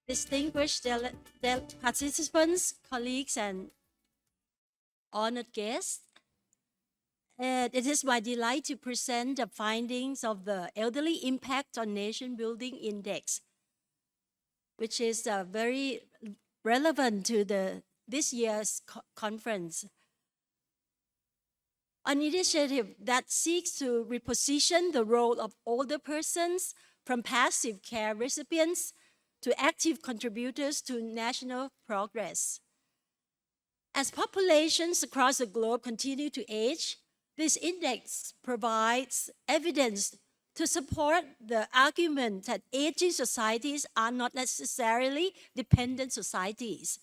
Distinguished participants, colleagues, and honored guests, it is my delight to present the findings of the Elderly Impact on Nation Building Index, which is very relevant to this year's conference. An initiative that seeks to reposition the role of older persons from passive care recipients to active contributors to national progress. As populations across the globe continue to age, this index provides evidence to support the argument that aging societies are not necessarily dependent societies,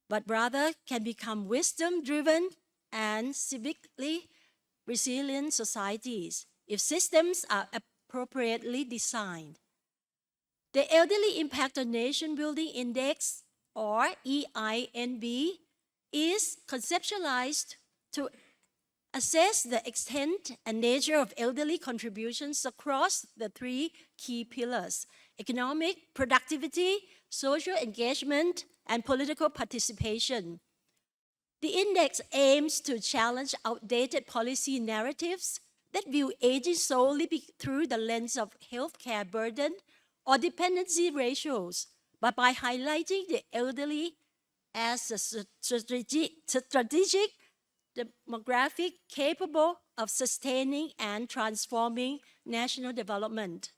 but rather can become wisdom-driven and civically resilient societies if systems are appropriately designed. The Elderly Impact on Nation Building Index, or EINB, is conceptualized to assess the extent and nature of elderly contributions across the three key pillars: economic productivity, social engagement, and political participation. The index aims to challenge outdated policy narratives that view aging solely through the lens of healthcare burden or dependency ratios, but by highlighting the elderly as a strategic demographic capable of sustaining and transforming national development.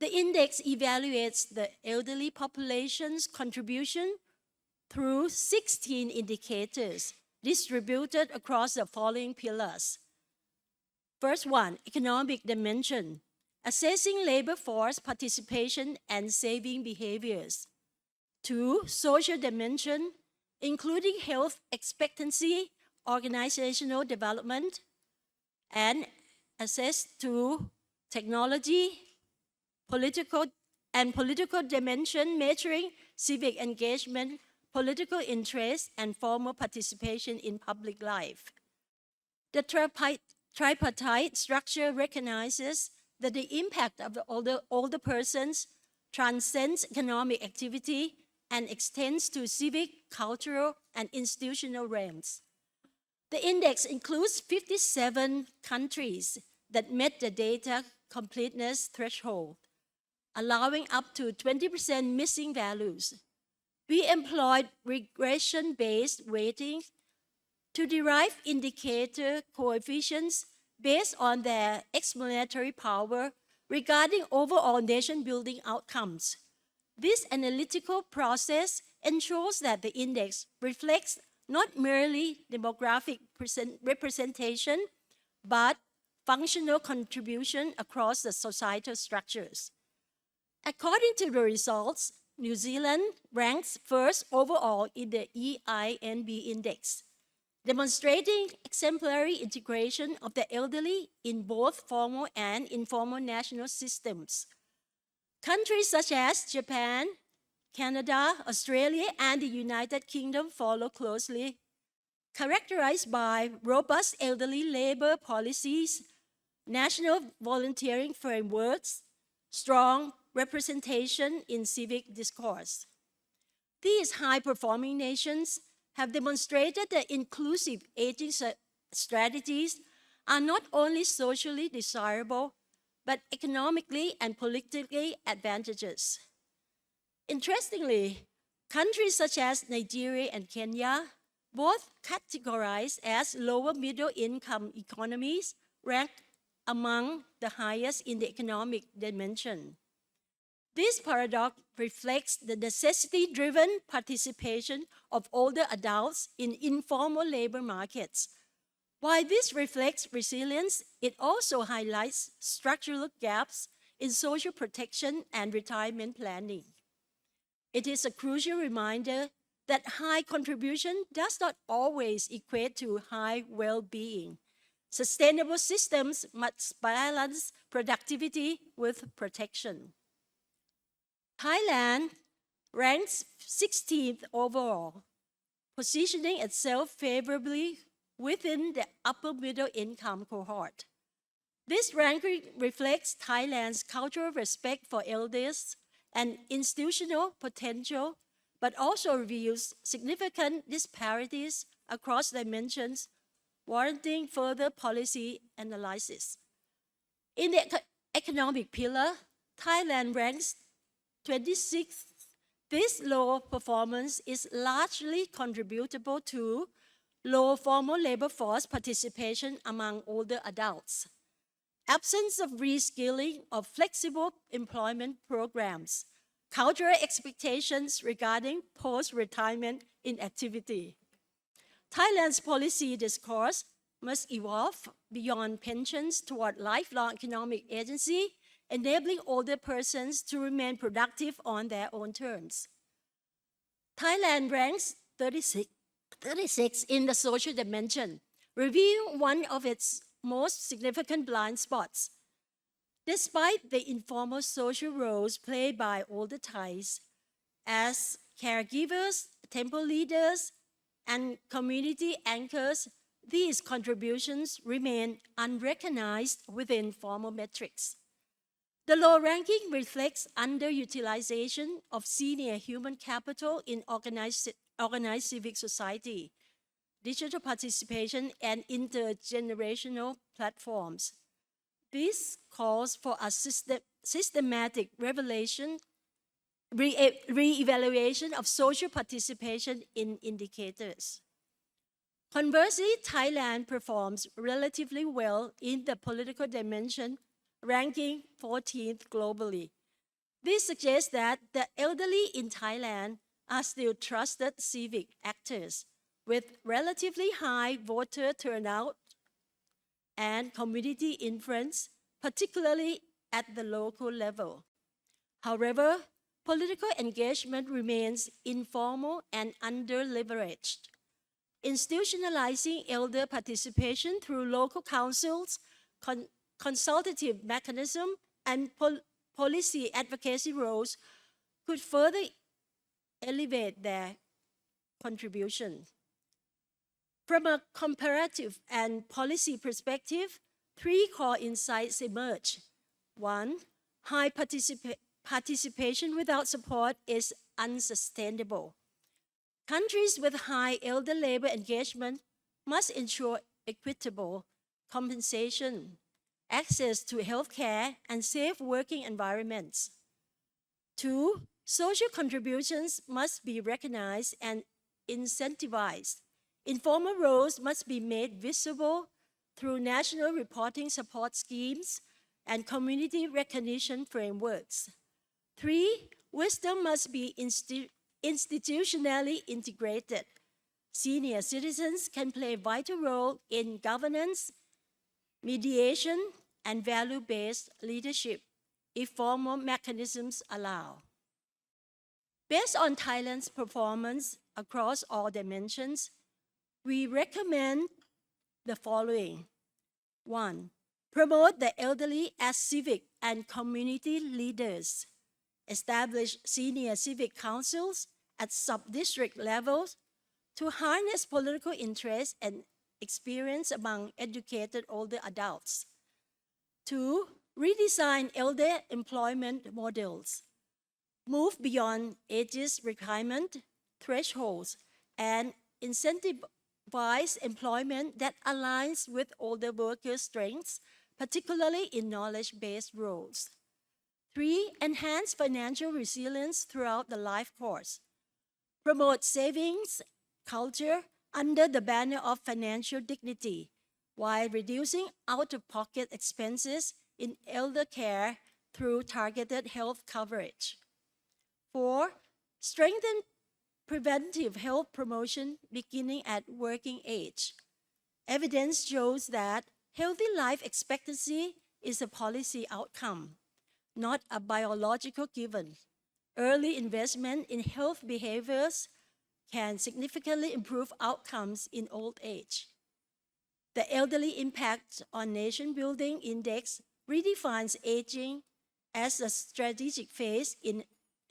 The index evaluates the elderly population's contribution through 16 indicators distributed across the following pillars. First one, economic dimension, assessing labor force participation and saving behaviors. Two, social dimension, including health expectancy, organizational development, and access to technology, political dimension, measuring civic engagement, political interest, and formal participation in public life. The tripartite structure recognizes that the impact of the older persons transcends economic activity and extends to civic, cultural, and institutional realms. The index includes 57 countries that met the data completeness threshold, allowing up to 20% missing values. We employed regression-based weighting to derive indicator coefficients based on their explanatory power regarding overall nation-building outcomes. This analytical process ensures that the index reflects not merely demographic representation, but functional contribution across the societal structures. According to the results, New Zealand ranks first overall in the EINB index, demonstrating exemplary integration of the elderly in both formal and informal national systems. Countries such as Japan, Canada, Australia, and the United Kingdom follow closely, characterized by robust elderly labor policies, national volunteering frameworks, strong representation in civic discourse. These high-performing nations have demonstrated that inclusive aging strategies are not only socially desirable, but economically and politically advantageous. Interestingly, countries such as Nigeria and Kenya, both categorized as lower middle income economies, ranked among the highest in the economic dimension. This paradox reflects the necessity-driven participation of older adults in informal labor markets. While this reflects resilience, it also highlights structural gaps in social protection and retirement planning. It is a crucial reminder that high contribution does not always equate to high well-being. Sustainable systems must balance productivity with protection. Thailand ranks 16th overall, positioning itself favorably within the upper middle income cohort. This ranking reflects Thailand's cultural respect for elders and institutional potential, but also reveals significant disparities across dimensions, warranting further policy analysis. In the economic pillar, Thailand ranks 26th. This low performance is largely contributable to low formal labor force participation among older adults, absence of reskilling of flexible employment programs, cultural expectations regarding post-retirement inactivity. Thailand's policy discourse must evolve beyond pensions toward lifelong economic agency, enabling older persons to remain productive on their own terms. Thailand ranks 36 in the social dimension, revealing one of its most significant blind spots. Despite the informal social roles played by older Thais as caregivers, temple leaders, and community anchors, these contributions remain unrecognized within formal metrics. The low ranking reflects underutilization of senior human capital in organized civic society, digital participation, and intergenerational platforms. This calls for a systematic re-evaluation of social participation in indicators. Conversely, Thailand performs relatively well in the political dimension, ranking 14th globally. This suggests that the elderly in Thailand are still trusted civic actors with relatively high voter turnout and community influence, particularly at the local level. However, political engagement remains informal and under-leveraged. Institutionalizing elder participation through local councils, consultative mechanism, and policy advocacy roles could further elevate their contribution. From a comparative and policy perspective, three core insights emerge. One, high participation without support is unsustainable. Countries with high elder labor engagement must ensure equitable compensation, access to healthcare, and safe working environments. Two, social contributions must be recognized and incentivized. Informal roles must be made visible through national reporting support schemes and community recognition frameworks. Three, wisdom must be institutionally integrated. Senior citizens can play a vital role in governance, mediation, and value-based leadership if formal mechanisms allow. Based on Thailand's performance across all dimensions, we recommend the following. One, promote the elderly as civic and community leaders. Establish senior civic councils at sub-district levels to harness political interest and experience among educated older adults. Two, redesign elder employment models. Move beyond ages requirement, thresholds, and incentivize employment that aligns with older workers' strengths, particularly in knowledge-based roles. Three, enhance financial resilience throughout the life course. Promote savings culture under the banner of financial dignity, while reducing out-of-pocket expenses in elder care through targeted health coverage. Four, strengthen preventive health promotion beginning at working age. Evidence shows that healthy life expectancy is a policy outcome, not a biological given. Early investment in health behaviors can significantly improve outcomes in old age. The Elderly Impact on Nation Building Index redefines aging as a strategic phase in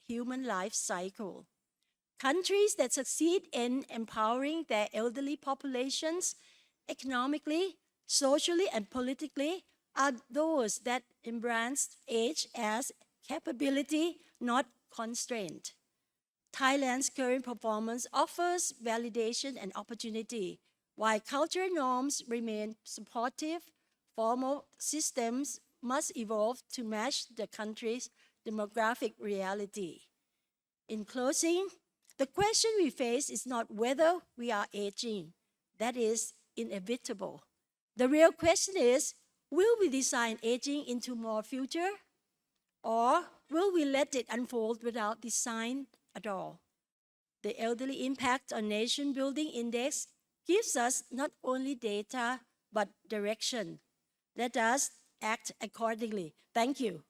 human life cycle. Countries that succeed in empowering their elderly populations economically, socially, and politically are those that embrace age as capability, not constraint. Thailand's current performance offers validation and opportunity. While cultural norms remain supportive, formal systems must evolve to match the country's demographic reality. In closing, the question we face is not whether we are aging. That is inevitable. The real question is, will we design aging into more future? Or will we let it unfold without design at all? The Elderly Impact on Nation Building Index gives us not only data, but direction. Let us act accordingly. Thank you.